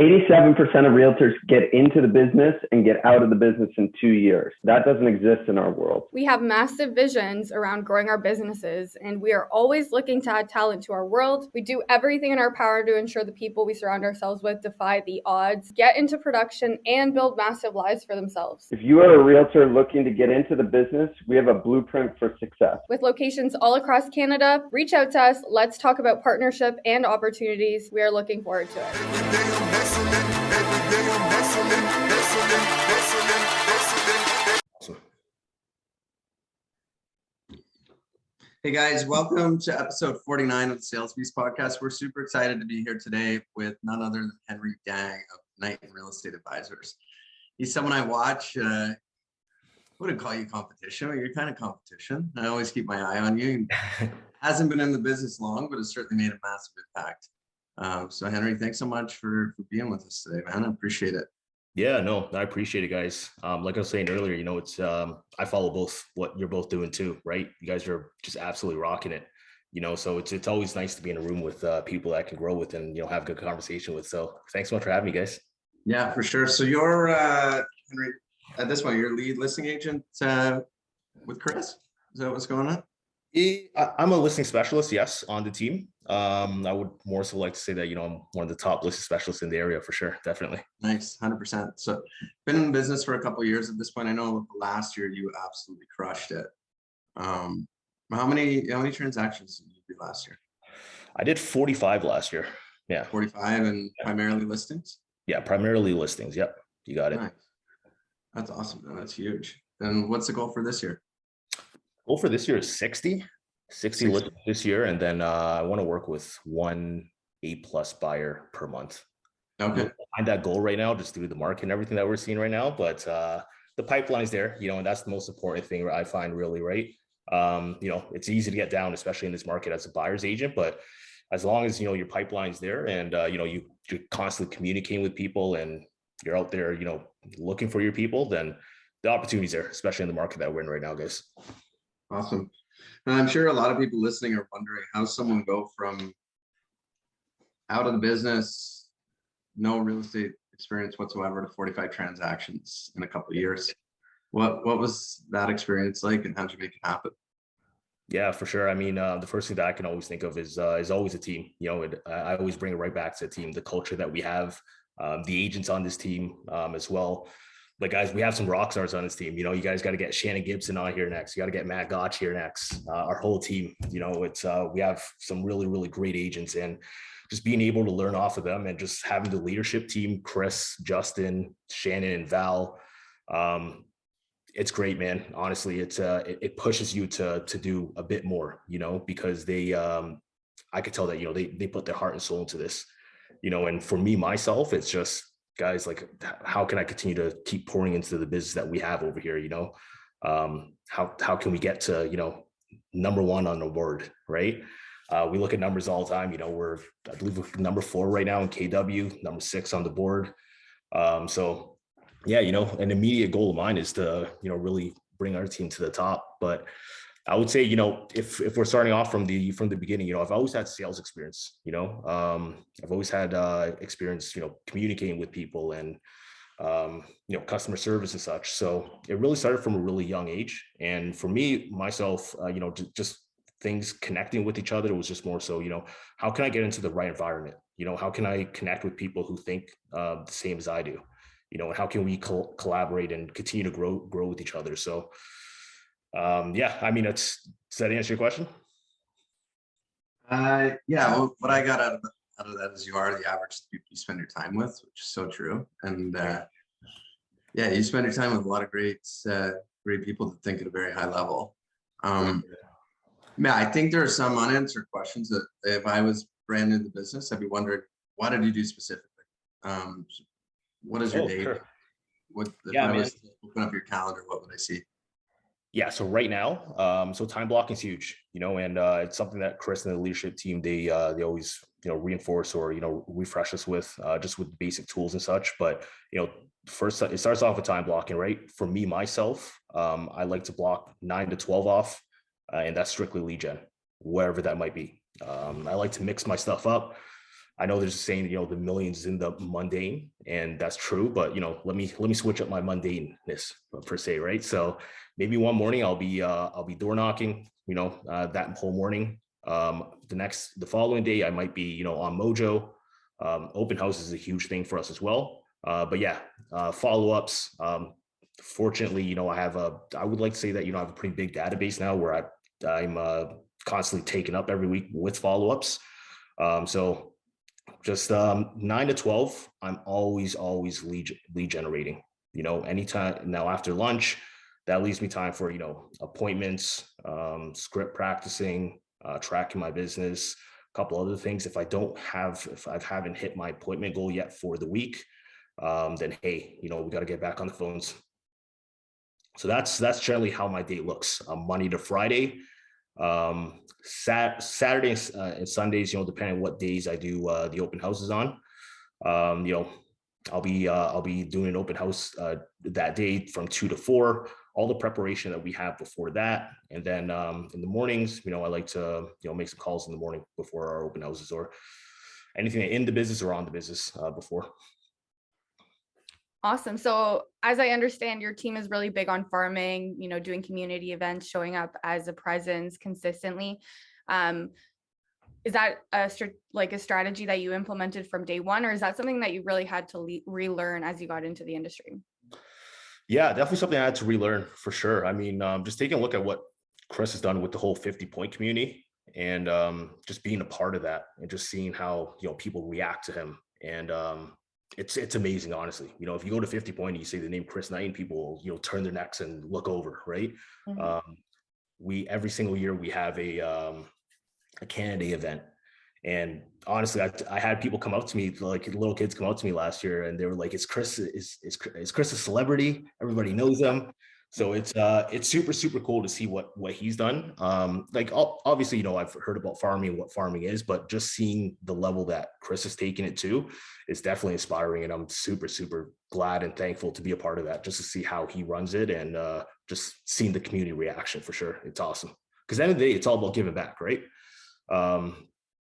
87% of realtors get into the business and get out of the business in 2 years. That doesn't exist in our world. We have massive visions around growing our businesses, and we are always looking to add talent to our world. We do everything in our power to ensure the people we surround ourselves with defy the odds, get into production, and build massive lives for themselves. If you are a realtor looking to get into the business, we have a blueprint for success. With locations all across Canada, reach out to us. Let's talk about partnership and opportunities. We are looking forward to it. Hey guys, welcome to episode 49 of the Sales Beast podcast. We're super excited to be here today with none other than Henry Dang of Knighton Real Estate Advisors. He's someone I watch. I wouldn't call you competition, but you're kind of competition. I always keep my eye on you. Hasn't been in the business long, but has certainly made a massive impact. So Henry, thanks so much for being with us today, man. I appreciate it. Yeah, no, I appreciate it, guys. Like I was saying earlier, it's I follow both what you're both doing too, right? You guys are just absolutely rocking it, so it's always nice to be in a room with people that I can grow with and have a good conversation with. So thanks so much for having me, guys. Yeah, for sure. So you're Henry, at this point, you're lead listing agent with Chris. Is that what's going on? I'm a listing specialist, yes, on the team. I would more so like to say that, I'm one of the top listing specialists in the area for sure. Definitely. Nice. 100%. So been in business for a couple of years at this point. I know last year you absolutely crushed it. How many transactions did you do last year? I did 45 last year. Yeah. 45 and primarily listings? Yeah, primarily listings. Yep. You got it. Nice. That's awesome, man. That's huge. And what's the goal for this year? Goal for this year is 60 listings this year. And then I want to work with 1 A+ buyer per month. Okay. Behind that goal right now, just through the market and everything that we're seeing right now. But the pipeline's there, and that's the most important thing I find, really, right? It's easy to get down, especially in this market as a buyer's agent. But as long as, your pipeline's there and, you're constantly communicating with people and you're out there, looking for your people, then the opportunity's there, especially in the market that we're in right now, guys. Awesome. And I'm sure a lot of people listening are wondering how someone go from out of the business, no real estate experience whatsoever, to 45 transactions in a couple of years. What was that experience like, and how did you make it happen? Yeah, for sure. I mean, the first thing that I can always think of is always a team. I always bring it right back to the team, the culture that we have, the agents on this team as well. Like, guys, we have some rock stars on this team. You guys got to get Shannon Gibson on here next. You got to get Matt Gotch here next. Our whole team, it's we have some really, really great agents, and just being able to learn off of them and just having the leadership team, Chris, Justin, Shannon, and Val. It's great, man. Honestly, it pushes you to do a bit more, because they, I could tell that, they put their heart and soul into this, and for me, myself, it's just, guys, like, how can I continue to keep pouring into the business that we have over here? How can we get to, number 1 on the board, right? We look at numbers all the time. I believe we're number 4 right now in KW, number 6 on the board. So yeah, an immediate goal of mine is to, really bring our team to the top. But I would say, if we're starting off from the beginning, I've always had sales experience. I've always had experience, communicating with people and, customer service and such. So it really started from a really young age. And for me, myself, just things connecting with each other was just more so, how can I get into the right environment? How can I connect with people who think the same as I do? And how can we collaborate and continue to grow with each other? So yeah, I mean, does that answer your question? Yeah, well, what I got out of that is you are the average people you spend your time with, which is so true. And yeah, you spend your time with a lot of great people that think at a very high level. Yeah, I think there are some unanswered questions that if I was brand new to the business, I'd be wondering, what did you do specifically? What is your day? Sure. If I was to open up your calendar, what would I see? Yeah, so right now, so time blocking is huge, and it's something that Chris and the leadership team, they always, reinforce or, refresh us with, just with basic tools and such. But, first, it starts off with time blocking, right? For me, myself, I like to block 9 to 12 off, and that's strictly lead gen, wherever that might be. I like to mix my stuff up. I know there's a saying, the millions is in the mundane, and that's true. But let me switch up my mundaneness per se, right? So maybe one morning I'll be door knocking, that whole morning. The following day I might be, on Mojo. Open house is a huge thing for us as well. But yeah, follow ups. Fortunately, I would like to say that I have a pretty big database now where I'm constantly taken up every week with follow ups. So just 9 to 12, I'm always lead generating. Anytime now after lunch, that leaves me time for appointments, script practicing, tracking my business, a couple other things. If I haven't hit my appointment goal yet for the week, then hey, we got to get back on the phones. So that's generally how my day looks. Monday to Friday. Saturdays and Sundays, depending on what days I do the open houses on. I'll be doing an open house that day from 2 to 4. All the preparation that we have before that, and then in the mornings, I like to make some calls in the morning before our open houses, or anything in the business or on the business before. Awesome. So as I understand, your team is really big on farming, doing community events, showing up as a presence consistently. Is that a strategy that you implemented from day one, or is that something that you really had to relearn as you got into the industry? Yeah, definitely something I had to relearn for sure. I mean, just taking a look at what Chris has done with the whole 50-point community, and just being a part of that, and just seeing how people react to him, and it's amazing, honestly. If you go to 50 Point and you say the name Chris Knighton, people turn their necks and look over, right? Mm-hmm. We every single year we have a candidate event, and honestly, I had people come up to me, like little kids come up to me last year, and they were like, "Is Chris a celebrity? Everybody knows him." So it's super cool to see what he's done. Obviously, I've heard about farming, what farming is, but just seeing the level that Chris has taken it to is definitely inspiring, and I'm super glad and thankful to be a part of that, just to see how he runs it, and just seeing the community reaction for sure. It's awesome, because at the end of the day, it's all about giving back, right?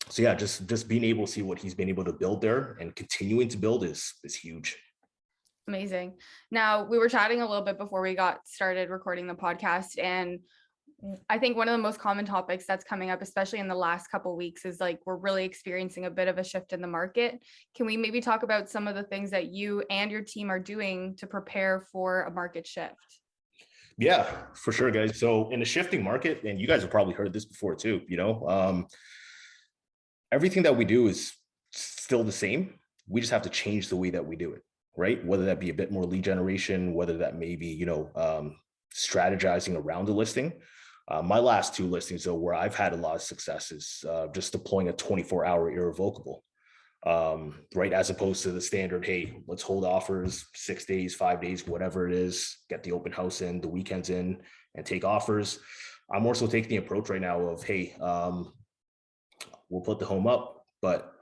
So yeah, just being able to see what he's been able to build there and continuing to build is huge. Amazing. Now, we were chatting a little bit before we got started recording the podcast, and I think one of the most common topics that's coming up, especially in the last couple of weeks, is we're really experiencing a bit of a shift in the market. Can we maybe talk about some of the things that you and your team are doing to prepare for a market shift? Yeah, for sure, guys. So in a shifting market, and you guys have probably heard this before too, everything that we do is still the same. We just have to change the way that we do it, right? Whether that be a bit more lead generation, whether that may be, strategizing around the listing. My last 2 listings, though, where I've had a lot of success is just deploying a 24-hour irrevocable, right? As opposed to the standard, hey, let's hold offers 6 days, 5 days, whatever it is, get the open house in, the weekends in, and take offers. I'm also taking the approach right now of, hey, we'll put the home up, but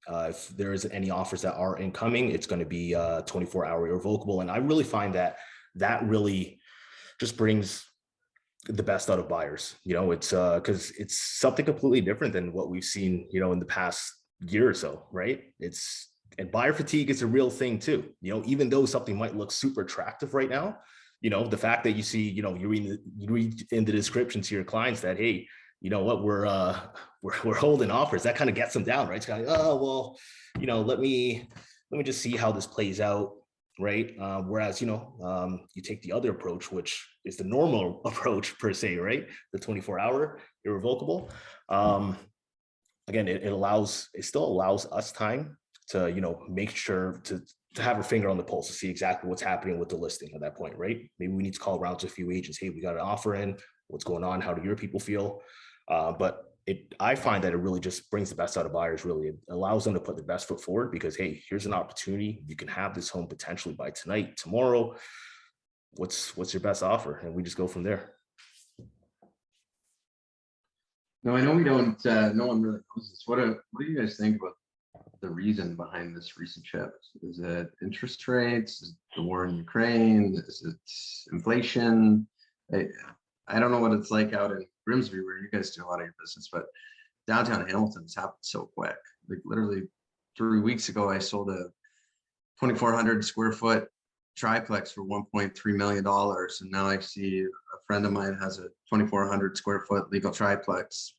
if there is any offers that are incoming, it's going to be 24-hour irrevocable. And I really find that really just brings the best out of buyers. It's because it's something completely different than what we've seen, in the past year or so, right? And buyer fatigue is a real thing too. Even though something might look super attractive right now, the fact that you see, you read in the description to your clients that, hey, you know what, we're holding offers, that kind of gets them down, right? It's kind of, oh, well, let me just see how this plays out, right? Whereas, you take the other approach, which is the normal approach per se, right? The 24-hour irrevocable. Again, it still allows us time to, make sure to have our finger on the pulse to see exactly what's happening with the listing at that point, right? Maybe we need to call around to a few agents. Hey, we got an offer in. What's going on? How do your people feel? But I find that it really just brings the best out of buyers. Really, it allows them to put their best foot forward, because, hey, here's an opportunity. You can have this home potentially by tonight, tomorrow. What's your best offer? And we just go from there. No, I know we don't. No one really knows this. What do you guys think about the reason behind this recent shift? Is it interest rates? Is it the war in Ukraine? Is it inflation? I don't know what it's like out in Grimsby, where you guys do a lot of your business, but downtown Hamilton has happened so quick. Like literally 3 weeks ago, I sold a 2,400 square foot triplex for $1.3 million. And now I see a friend of mine has a 2,400 square foot legal triplex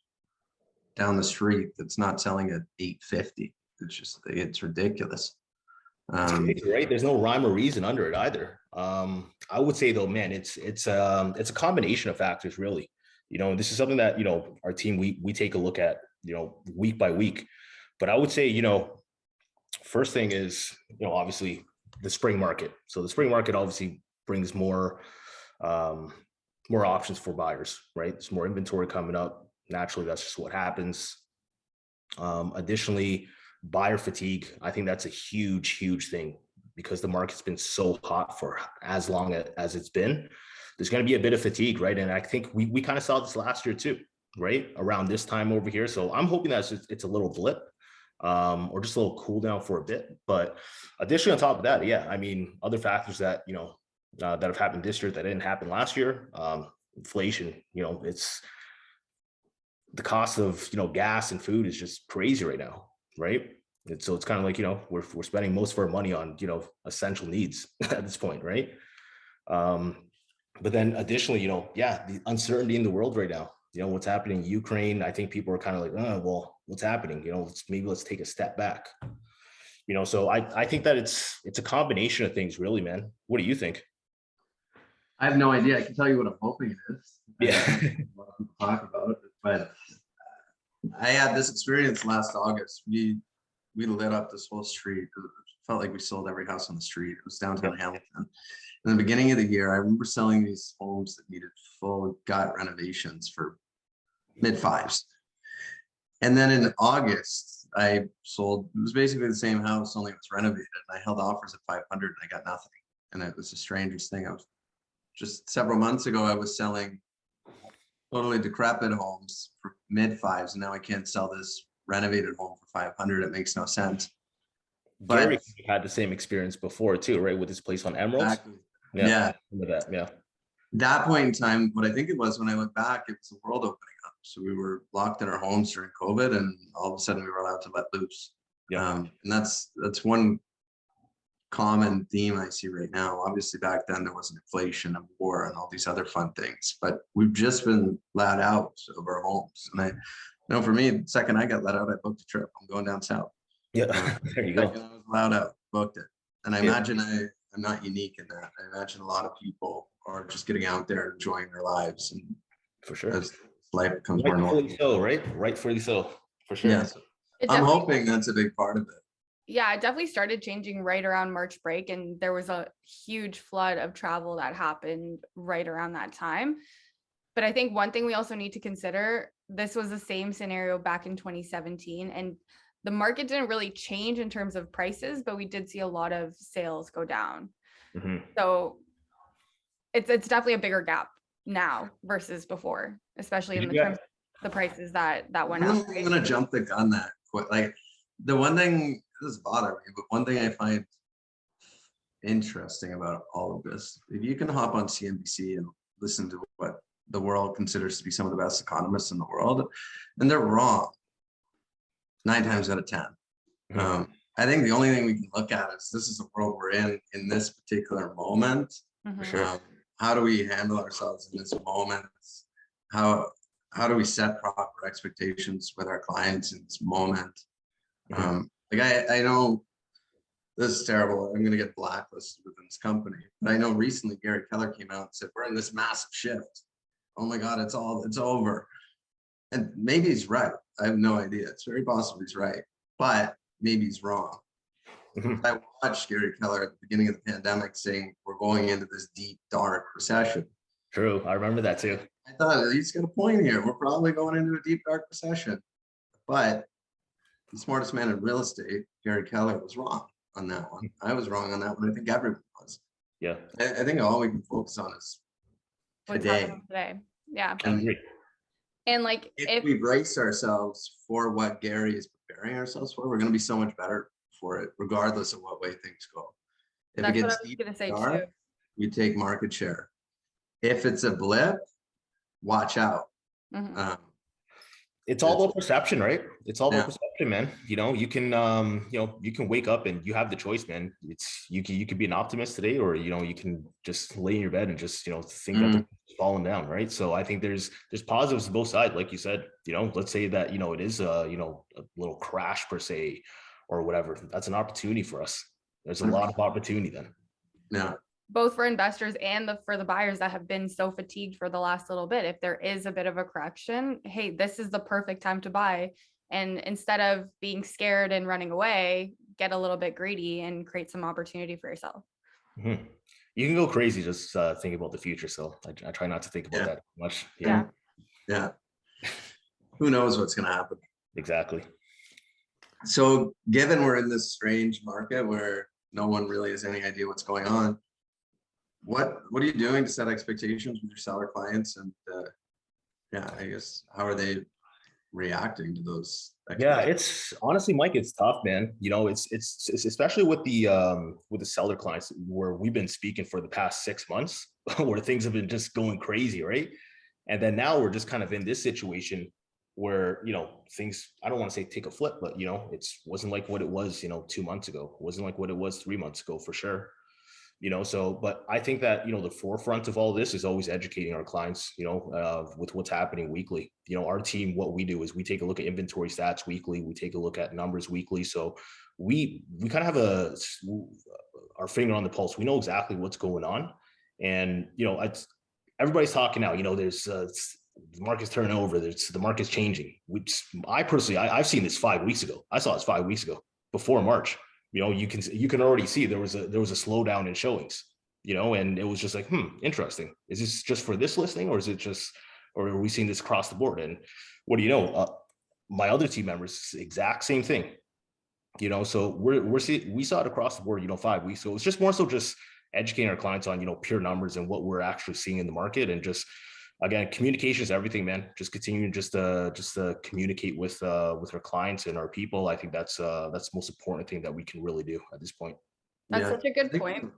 down the street that's not selling at $850. It's ridiculous. It's crazy, right? There's no rhyme or reason under it either. I would say though, man, it's a combination of factors, really. This is something that our team we take a look at, week by week. But I would say, first thing is, obviously the spring market. So the spring market obviously brings more options for buyers, right? There's more inventory coming up. Naturally, that's just what happens. Additionally, buyer fatigue. I think that's a huge thing because the market's been so hot for as long as it's been. There's going to be a bit of fatigue, right? And I think we kind of saw this last year too, right? Around this time over here. So I'm hoping that it's a little blip, or just a little cool down for a bit. But additionally, on top of that, yeah, I mean, other factors that, that have happened this year that didn't happen last year, inflation, it's the cost of, gas and food is just crazy right now, right? And so it's kind of like, we're spending most of our money on, essential needs at this point, right? But then additionally, the uncertainty in the world right now, what's happening in Ukraine. I think people are kind of like, oh, well, what's happening? Let's take a step back. So I think that it's a combination of things, really, man. What do you think? I have no idea. I can tell you what I'm hoping it is. Yeah. What people talk about, but I had this experience last August. We lit up this whole street. It felt like we sold every house on the street. It was downtown Hamilton. In the beginning of the year, I remember selling these homes that needed full gut renovations for mid-fives. And then in August, I sold, it was basically the same house, only it was renovated. And I held offers at 500 and I got nothing. And it was the strangest thing. I was just several months ago, I was selling totally decrepit homes for mid-fives. And now I can't sell this renovated home for 500. It makes no sense. But Gary had the same experience before too, right? With his place on Emeralds. exactly. Yeah. That point in time, what I think it was, when I look back, it was the world opening up. So we were locked in our homes during COVID, and all of a sudden we were allowed to let loose. And that's one common theme I see right now. Obviously back then there wasn't inflation and war and all these other fun things, but we've just been let out of our homes. And I know for me, the second I got let out, I booked a trip. I'm going down south. Yeah. There you go. I was allowed out, booked it. And I imagine I'm not unique in that. I imagine a lot of people are just getting out there, enjoying their lives, and for sure, as life becomes more normal. So, right? Rightfully so, for sure. Yes. I'm hoping that's a big part of it. Yeah, it definitely started changing right around March break, and there was a huge flood of travel that happened right around that time. But I think one thing we also need to consider, this was the same scenario back in 2017, and the market didn't really change in terms of prices, but we did see a lot of sales go down. Mm-hmm. So it's definitely a bigger gap now versus before, especially in the terms of the prices that went up. I'm gonna jump the gun that quick. Like, the one thing, this bothers me, but one thing I find interesting about all of this, if you can hop on CNBC and listen to what the world considers to be some of the best economists in the world, and they're wrong 9 times out of 10. I think the only thing we can look at is this is the world we're in this particular moment. Mm-hmm. Sure. How do we handle ourselves in this moment? How do we set proper expectations with our clients in this moment? Like I know this is terrible. I'm going to get blacklisted within this company, but I know recently Gary Keller came out and said, we're in this massive shift. Oh my God, it's over. And maybe he's right. I have no idea. It's very possible he's right, but maybe he's wrong. I watched Gary Keller at the beginning of the pandemic saying we're going into this deep, dark recession. True. I remember that too. I thought he's got a point here. We're probably going into a deep, dark recession. But the smartest man in real estate, Gary Keller, was wrong on that one. I was wrong on that one. I think everyone was. Yeah. I think all we can focus on is today. Yeah. And like if we brace ourselves for what Gary is preparing ourselves for, we're going to be so much better for it, regardless of what way things go. If it gets deep and dark, we take market share. If it's a blip, watch out. It's all about perception, right? It's all about Yeah. perception, man. You can wake up and you have the choice, man. You can be an optimist today, or you can just lay in your bed and just think that they're falling down, right? So I think there's positives to both sides, like you said. Let's say that it is a little crash per se, or whatever. That's an opportunity for us. There's a lot of opportunity then. Yeah. Both for investors and for the buyers that have been so fatigued for the last little bit. If there is a bit of a correction, hey, this is the perfect time to buy. And instead of being scared and running away, get a little bit greedy and create some opportunity for yourself. Mm-hmm. You can go crazy just thinking about the future. So I try not to think about that much. Yeah. Who knows what's going to happen? Exactly. So given we're in this strange market where no one really has any idea what's going on, what are you doing to set expectations with your seller clients? And I guess, how are they reacting to those expectations? Yeah, it's honestly, Mike, it's tough, man. It's especially with the seller clients where we've been speaking for the past 6 months, where things have been just going crazy, right? And then now we're just kind of in this situation where things, I don't want to say take a flip, but it wasn't like what it was 2 months ago. It wasn't like what it was 3 months ago, for sure. So, but I think that the forefront of all this is always educating our clients with what's happening weekly. Our team, what we do is we take a look at inventory stats weekly, we take a look at numbers weekly, so we kind of have our finger on the pulse. We know exactly what's going on. And everybody's talking now, there's the market's turning over, the market's changing, which I personally, I've seen this 5 weeks ago. I saw this 5 weeks ago, before March. You can already see there was a slowdown in showings, and it was just like, interesting. Is this just for this listing, or are we seeing this across the board? And what do you know? My other team members, exact same thing. So we saw it across the board, 5 weeks ago. It's just more so just educating our clients on, pure numbers and what we're actually seeing in the market. And just, again, communication is everything, man. Just continuing just to communicate with our clients and our people. I think that's the most important thing that we can really do at this point. That's such a good point.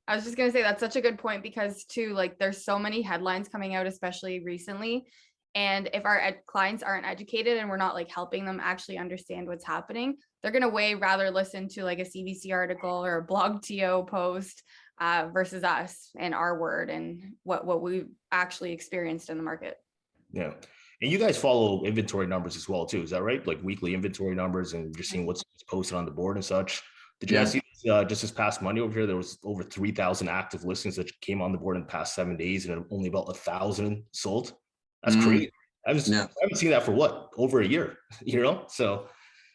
I was just going to say that's such a good point, because too, like, there's so many headlines coming out, especially recently. And if our clients aren't educated and we're not like helping them actually understand what's happening, they're going to rather listen to like a CBC article or a blog TO post versus us and our word and what we've actually experienced in the market. Yeah. And you guys follow inventory numbers as well too. Is that right? Like weekly inventory numbers, and you're seeing what's posted on the board and such. Did you guys see just this past Monday over here, there was over 3,000 active listings that came on the board in the past 7 days, and only about 1,000 sold. That's crazy. I haven't seen that for over a year, So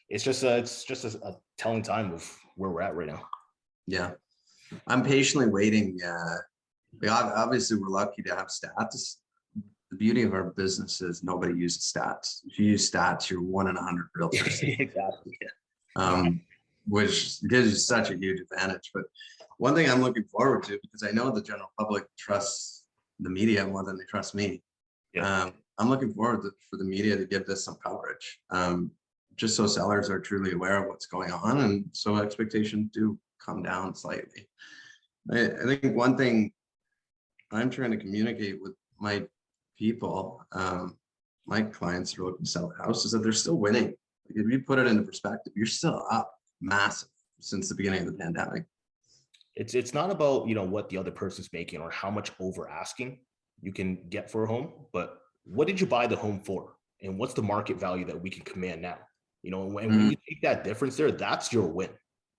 it's just a telling time of where we're at right now. Yeah. I'm patiently waiting. Obviously we're lucky to have stats. The beauty of our business is nobody uses stats. If you use stats, you're 1 in 100 realtors. Exactly. Which gives you such a huge advantage. But one thing I'm looking forward to, because I know the general public trusts the media more than they trust me. Yeah. I'm looking forward for the media to give this some coverage, just so sellers are truly aware of what's going on, and so expectations do come down slightly. I think one thing I'm trying to communicate with my people, my clients who are looking to sell their house, is that they're still winning. Like, if you put it into perspective, you're still up massive since the beginning of the pandemic. It's not about what the other person's making or how much over asking you can get for a home, but what did you buy the home for, and what's the market value that we can command now? When you take that difference there, that's your win.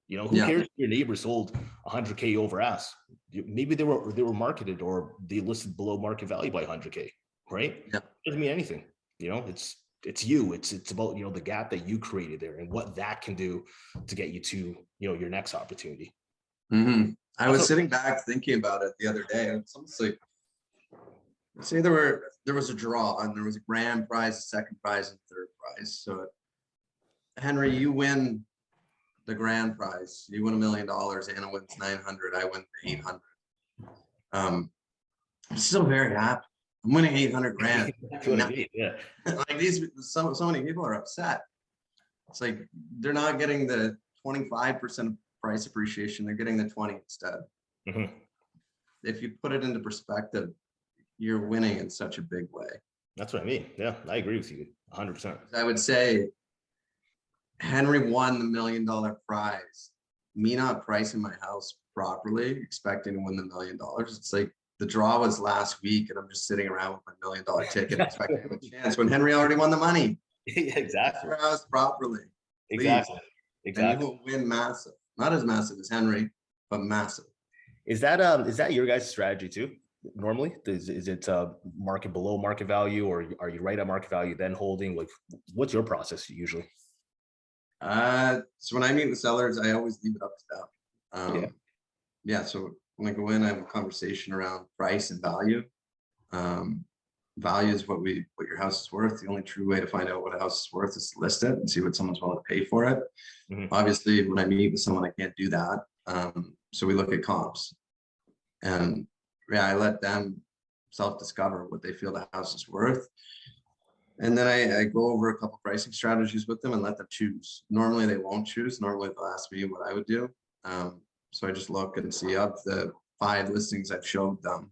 Who cares if your neighbor sold 100K over ask? Maybe they were marketed, or they listed below market value by 100K, right? Yeah. It doesn't mean anything. It's you. It's about the gap that you created there and what that can do to get you to your next opportunity. I was sitting back thinking about it the other day, and it's almost like, say there was a draw, and there was a grand prize, a second prize, and third prize. So Henry, you win the grand prize. You win $1 million. Anna wins 900. I win 800. I'm still very happy. I'm winning 800 grand. Yeah. Like so many people are upset. It's like they're not getting the 25% price appreciation. They're getting the 20 instead. If you put it into perspective, you're winning in such a big way. That's what I mean. Yeah, I agree with you 100%. I would say Henry won the $1 million prize. Me not pricing my house properly, expecting to win the $1 million. It's like the draw was last week, and I'm just sitting around with my $1 million ticket, expecting to have a chance when Henry already won the money. Yeah, exactly. Price your house properly, please. Exactly. And you will win massive. Not as massive as Henry, but massive. Is that your guys' strategy too? Normally, is it market below market value, or are you right at market value then holding? Like, what's your process usually? So when I meet with sellers, I always leave it up to them. Yeah. So when I go in, I have a conversation around price and value. Value is what your house is worth. The only true way to find out what a house is worth is to list it and see what someone's willing to pay for it. Mm-hmm. Obviously, when I meet with someone, I can't do that. So we look at comps, and I let them self-discover what they feel the house is worth. And then I go over a couple pricing strategies with them and let them choose. Normally they won't choose. Normally they'll ask me what I would do. So I just look and see of the 5 listings I've showed them,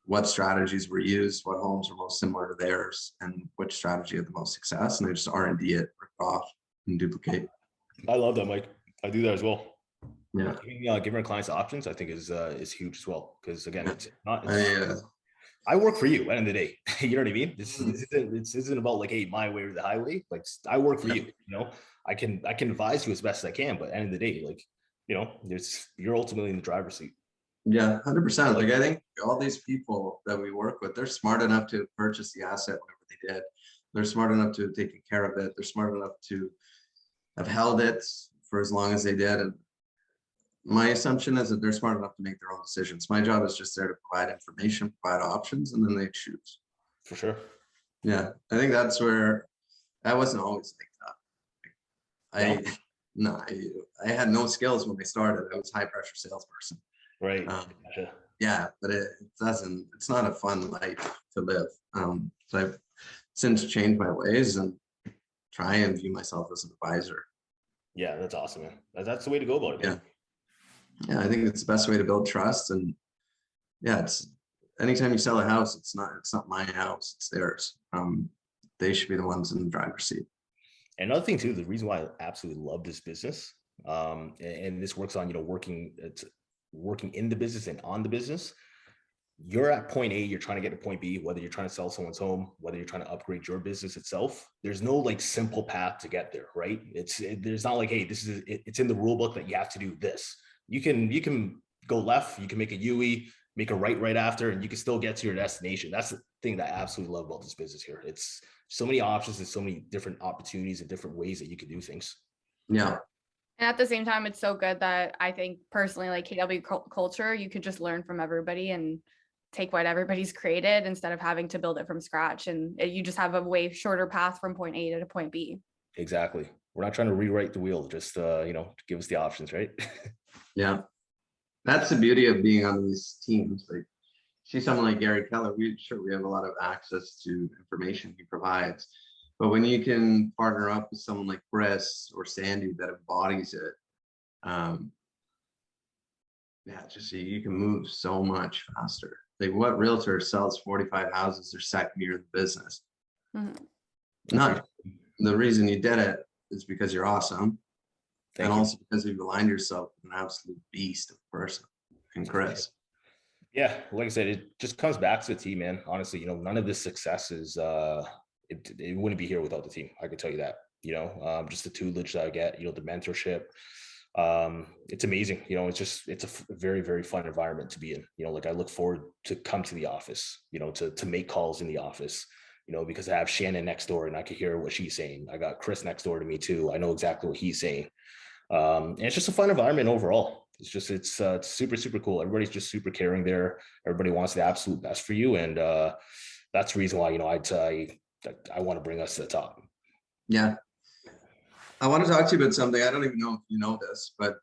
what strategies were used, what homes are most similar to theirs, and which strategy had the most success. And I just R&D it, rip off, and duplicate. I love that, Mike. I do that as well. Yeah. Giving our clients options, I think is huge as well. Because again, it's not. I work for you at the end of the day. You know what I mean? This isn't about like, hey, my way or the highway. Like, I work for you. You know, I can advise you as best as I can, but at the end of the day, like, you know, you're ultimately in the driver's seat. Yeah, 100%. Like, I think all these people that we work with, they're smart enough to purchase the asset whenever they did. They're smart enough to have taken care of it. They're smart enough to have held it for as long as they did. And my assumption is that they're smart enough to make their own decisions. My job is just there to provide information, provide options, and then they choose. For sure. Yeah, I think that's where I wasn't always like that. I had no skills when I started. I was a high pressure salesperson. Right. Yeah, but it's not a fun life to live. So I've since changed my ways and try and view myself as an advisor. Yeah, that's awesome, man. That's the way to go about it, man. Yeah, I think it's the best way to build trust. And yeah, it's anytime you sell a house, it's not my house, it's theirs. They should be the ones in the driver's seat. Another thing too, the reason why I absolutely love this business, and this works on, you know, working in the business and on the business. You're at point A, you're trying to get to point B, whether you're trying to sell someone's home, whether you're trying to upgrade your business itself. There's no like simple path to get there, right? There's not like, hey, it's in the rule book that you have to do this. You can go left, you can make a UE, make a right after, and you can still get to your destination. That's the thing that I absolutely love about this business here. It's so many options and so many different opportunities and different ways that you can do things. Yeah. And at the same time, it's so good that I think personally, like KW culture, you could just learn from everybody and take what everybody's created instead of having to build it from scratch. And you just have a way shorter path from point A to point B. Exactly. We're not trying to rewrite the wheel, just, give us the options, right? Yeah. That's the beauty of being on these teams. Like, see someone like Gary Keller, we have a lot of access to information he provides. But when you can partner up with someone like Chris or Sandy that embodies it, you can move so much faster. Like, what realtor sells 45 houses their second year of the business? Mm-hmm. Not the reason you did it is because you're awesome. Also because you've aligned yourself with an absolute beast of a person and Chris. Yeah, like I said, it just comes back to the team, man. Honestly, none of this success is it wouldn't be here without the team. I can tell you that. Just the tutelage that I get, the mentorship. It's amazing. It's a very, very fun environment to be in. Like, I look forward to come to the office, to make calls in the office, because I have Shannon next door and I can hear what she's saying. I got Chris next door to me too. I know exactly what he's saying. And it's just a fun environment overall. It's super, super cool. Everybody's just super caring there. Everybody wants the absolute best for you. And that's the reason why, I want to bring us to the top. Yeah. I want to talk to you about something. I don't even know if you know this, but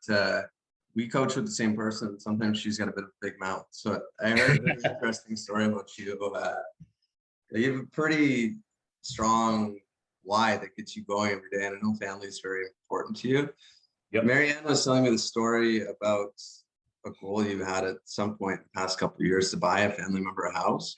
we coach with the same person. Sometimes she's got a bit of a big mouth. So I heard an interesting story about you. You have a pretty strong why that gets you going every day. And I know family is very important to you. Yep. Marianne was telling me the story about a goal you had at some point in the past couple of years to buy a family member a house.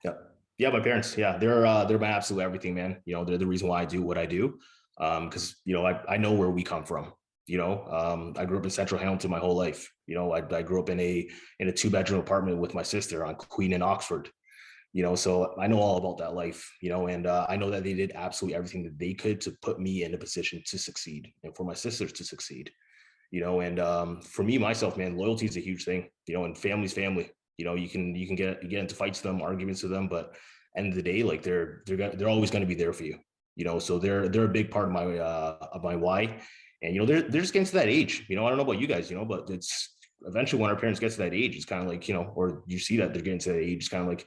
Yep. Yeah, my parents. Yeah, they're my absolute everything, man. You know, they're the reason why I do what I do. Because you know, I know where we come from. You know, I grew up in Central Hamilton my whole life. You know, I grew up in a 2-bedroom apartment with my sister on Queen and Oxford. You know, so I know all about that life. You know, and I know that they did absolutely everything that they could to put me in a position to succeed, and for my sisters to succeed. You know, and for me myself, man, loyalty is a huge thing. You know, and family's family. You know, you can get into fights with them, arguments with them, but end of the day, like they're always going to be there for you. You know, so they're a big part of my why. And you know, they're just getting to that age. You know, I don't know about you guys, you know, but it's eventually when our parents get to that age, it's kind of like, you know, or you see that they're getting to that age, it's kind of like,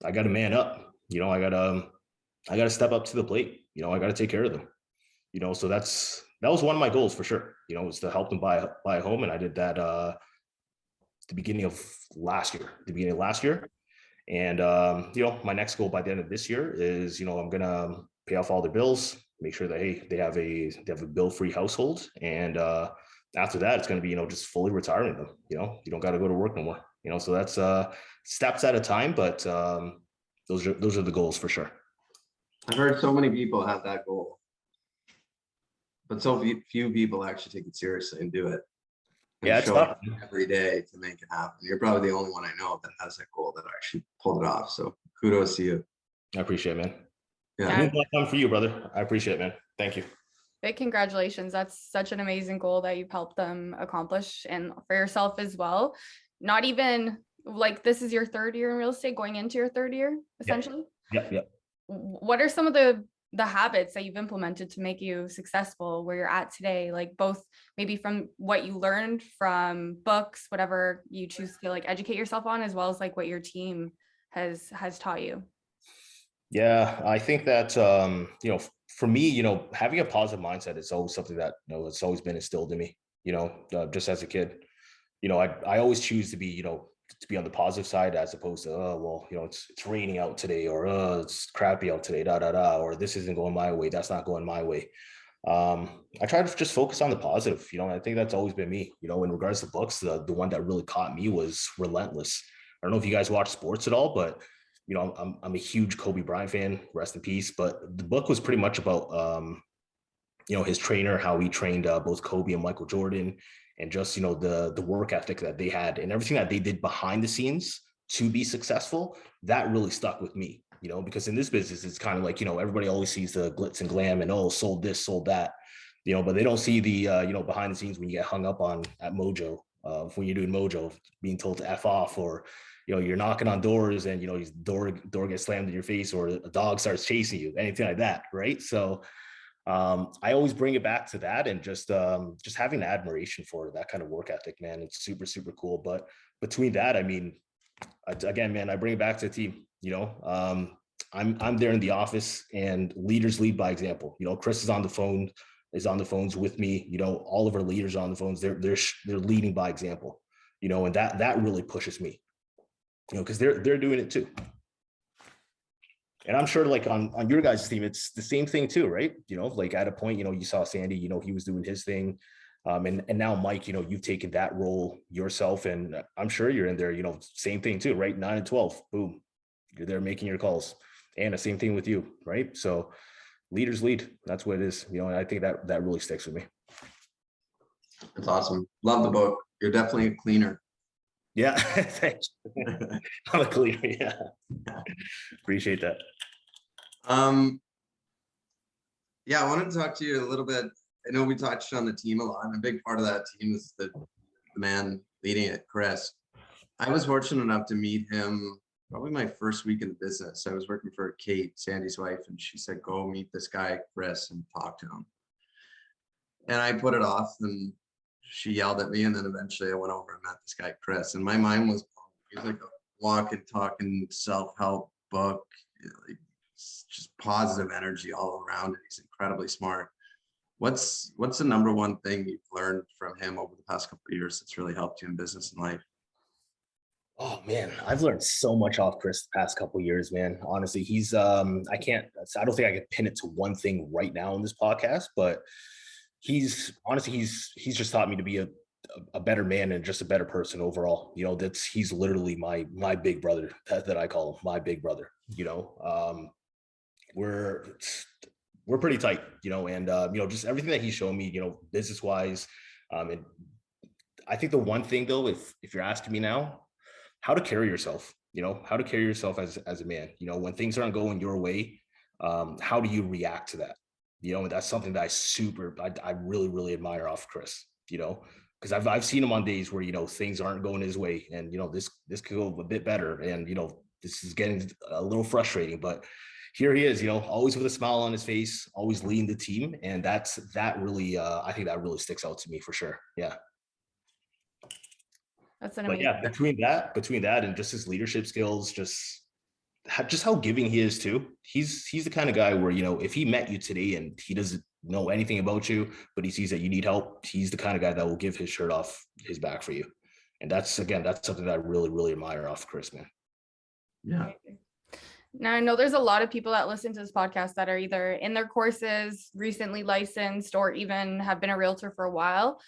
I got to man up. You know, I gotta step up to the plate. You know, I gotta take care of them. You know, so that was one of my goals for sure. You know, was to help them buy a home, and I did that the beginning of last year. And you know, my next goal by the end of this year is, you know, I'm gonna pay off all their bills, make sure that hey, they have a bill-free household, and after that, it's gonna be, you know, just fully retiring them. You know, you don't got to go to work no more. You know, so that's steps at a time, but those are the goals for sure. I've heard so many people have that goal, but so few people actually take it seriously and do it and Yeah, it's show tough. up every day to make it happen. You're probably the only one I know that has that goal that actually pulled it off. So kudos to you. I appreciate it, man. Yeah. It means a lot of time for you, brother. I appreciate it, man. Thank you. Big congratulations. That's such an amazing goal that you've helped them accomplish, and for yourself as well. Not even like this is your third year in real estate, going into your third year, essentially. Yep. What are some of the habits that you've implemented to make you successful where you're at today? Like both maybe from what you learned from books, whatever you choose to like educate yourself on, as well as like what your team has taught you. Yeah, I think that you know, for me, you know, having a positive mindset is always something that, you know, it's always been instilled in me. You know, just as a kid, you know, I always choose to be, you know, to be on the positive side as opposed to, oh well, you know, it's raining out today, or it's crappy out today, da da da, or this isn't going my way, that's not going my way. I try to just focus on the positive. You know, and I think that's always been me. You know, in regards to books, the one that really caught me was Relentless. I don't know if you guys watch sports at all, but you know, I'm a huge Kobe Bryant fan, rest in peace. But the book was pretty much about you know, his trainer, how he trained both Kobe and Michael Jordan, and just, you know, the work ethic that they had and everything that they did behind the scenes to be successful. That really stuck with me, you know, because in this business, it's kind of like, you know, everybody always sees the glitz and glam and, oh, sold this, sold that, you know, but they don't see the you know, behind the scenes when you get hung up on at Mojo, when you're doing Mojo, being told to F off, or you know, you're knocking on doors and, you know, door gets slammed in your face, or a dog starts chasing you, anything like that, right? So I always bring it back to that, and just having admiration for that kind of work ethic, man. It's super, super cool. But between that, I mean, again, man, I bring it back to the team. You know, I'm there in the office, and leaders lead by example. You know, Chris is on the phones with me. You know, all of our leaders are on the phones. They're leading by example. You know, and that really pushes me. You know, because they're doing it too. And I'm sure like on your guys' team, it's the same thing too, right? You know, like at a point, you know, you saw Sandy, you know, he was doing his thing. And now Mike, you know, you've taken that role yourself, and I'm sure you're in there, you know, same thing too, right? 9 and 12, boom, you're there making your calls. And the same thing with you, right? So leaders lead, that's what it is, you know, and I think that really sticks with me. That's awesome. Love the book. You're definitely a cleaner. Yeah, thanks. I'm a cleaner, yeah. Appreciate that. Yeah, I wanted to talk to you a little bit. I know we touched on the team a lot, and a big part of that team is the man leading it, Chris. I was fortunate enough to meet him probably my first week in the business. I was working for Kate, Sandy's wife, and she said, go meet this guy, Chris, and talk to him. And I put it off, and she yelled at me, and then eventually I went over and met this guy, Chris, and my mind was blown. He was like a walking, talking, self-help book, you know, like just positive energy all around it. He's incredibly smart. What's the number one thing you've learned from him over the past couple of years that's really helped you in business and life? Oh man, I've learned so much off Chris the past couple of years, man. Honestly, he's I don't think I could pin it to one thing right now in this podcast, but he's just taught me to be a better man and just a better person overall. You know, he's literally my big brother that I call him, my big brother. We're pretty tight, and just everything that he's shown me, business wise. And I think the one thing though, if you're asking me now, how to carry yourself, how to carry yourself as a man, when things aren't going your way, how do you react to that? And that's something that I really, really admire off Chris, because I've seen him on days where, things aren't going his way, and, this could go a bit better. And, this is getting a little frustrating, but here he is, always with a smile on his face, always leading the team. And that really, I think that really sticks out to me for sure. Yeah. That's an But amazing. yeah, between that and just his leadership skills, just how giving he is too. He's the kind of guy where, if he met you today and he doesn't know anything about you, but he sees that you need help, he's the kind of guy that will give his shirt off his back for you. And that's something that I really, really admire off Chris, man. Yeah. Now, I know there's a lot of people that listen to this podcast that are either in their courses, recently licensed, or even have been a realtor for a while.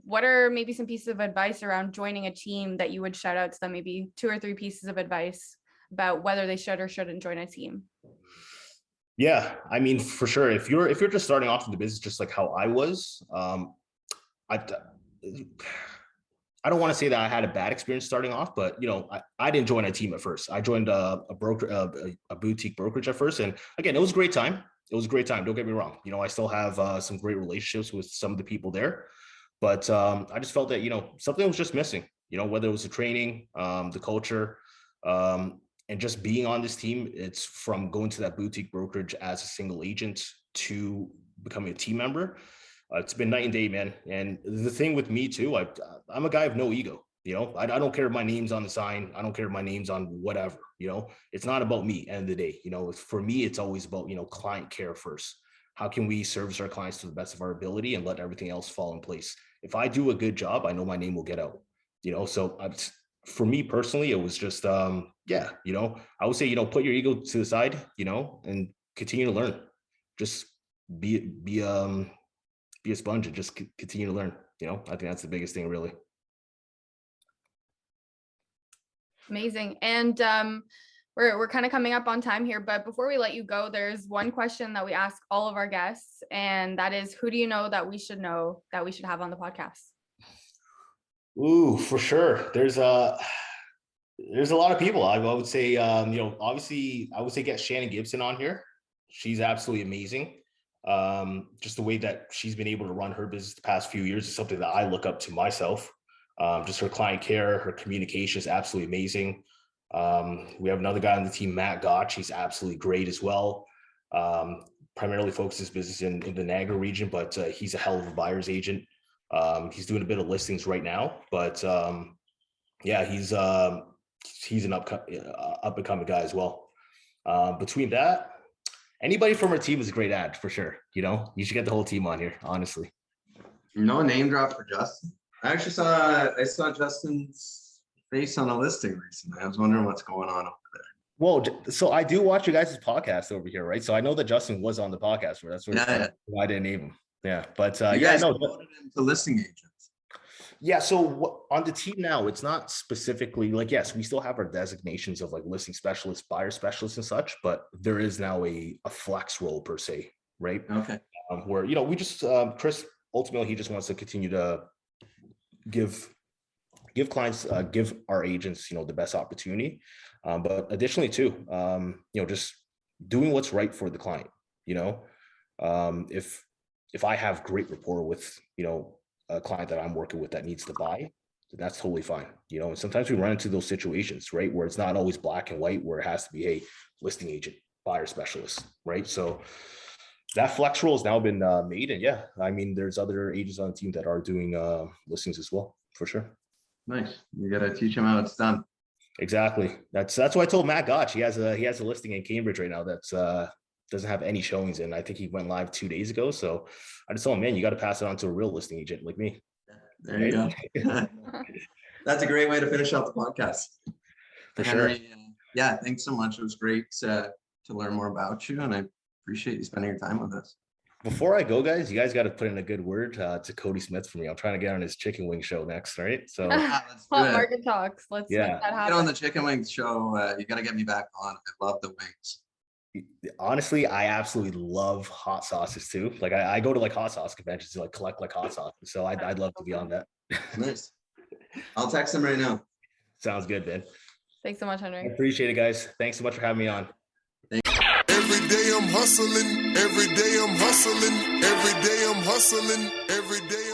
What are maybe some pieces of advice around joining a team that you would shout out to them? Maybe 2 or 3 pieces of advice about whether they should or shouldn't join a team. Yeah, I mean, for sure. If you're just starting off in the business, just like how I was, I don't want to say that I had a bad experience starting off, but I didn't join a team at first. I joined a boutique brokerage at first, and again, it was a great time. It was a great time. Don't get me wrong. I still have some great relationships with some of the people there, but I just felt that something was just missing. Whether it was the training, the culture, and just being on this team. It's from going to that boutique brokerage as a single agent to becoming a team member. It's been night and day, man. And the thing with me too, I'm a guy of no ego. I don't care if my name's on the sign. I don't care if my name's on whatever. It's not about me. End of the day, for me, it's always about client care first. How can we service our clients to the best of our ability and let everything else fall in place? If I do a good job, I know my name will get out. So for me personally, it was just I would say put your ego to the side, and continue to learn. Just be a sponge and just continue to learn. I think that's the biggest thing, really. Amazing. And we're kind of coming up on time here, but before we let you go, there's one question that we ask all of our guests, and that is, who do you know that we should have on the podcast? Ooh, for sure. There's a lot of people. I would say, obviously, I would say get Shannon Gibson on here. She's absolutely amazing. Just the way that she's been able to run her business the past few years is something that I look up to myself. Just her client care, her communication is absolutely amazing. We have another guy on the team, Matt Gotch. He's absolutely great as well. Primarily focuses business in the Niagara region, but he's a hell of a buyer's agent. He's doing a bit of listings right now, but he's an up and coming guy as well. Between that, anybody from our team is a great ad for sure. You should get the whole team on here, honestly. No name drop for Justin. I saw Justin's face on a listing recently. I was wondering what's going on over there. Well, so I do watch you guys' podcast over here, right? So I know that Justin was on the podcast. Where that's why I didn't name him. Yeah, but you guys promoted him to listing agent. Yeah, so on the team now, it's not specifically like, yes, we still have our designations of like listing specialists, buyer specialists and such, but there is now a flex role per se, right? Okay. Where, we just, Chris, ultimately, he just wants to continue to give clients, give our agents, the best opportunity. But additionally too, just doing what's right for the client, if I have great rapport with, a client that I'm working with that needs to buy, that's totally fine. And sometimes we run into those situations, right, where it's not always black and white, where it has to be a listing agent, buyer specialist, right? So that flex role has now been made. And yeah, I mean, there's other agents on the team that are doing listings as well, for sure. Nice. You got to teach them how it's done. Exactly. That's what I told Matt Gotch. He has a listing in Cambridge right now that's doesn't have any showings in. I think he went live 2 days ago. So I just told him, man, you got to pass it on to a real listing agent like me. There you go. That's a great way to finish out the podcast. For Henry, sure. Yeah, thanks so much. It was great to learn more about you, and I appreciate you spending your time with us. Before I go, guys, you guys got to put in a good word to Cody Smith for me. I'm trying to get on his chicken wing show next, right? So Let's do Hot it. market talks. Let's make Yeah. that Get happen. on the chicken wings show. You got to get me back on. I love the wings. Honestly, I absolutely love hot sauces too. Like I go to like hot sauce conventions to like collect like hot sauces. So I'd love to be on that. Nice. I'll text him right now. Sounds good, man. Thanks so much, I Henry. appreciate it, guys. Thanks so much for having me on. Every day I'm hustling, every day I'm hustling, every day I'm hustling, every day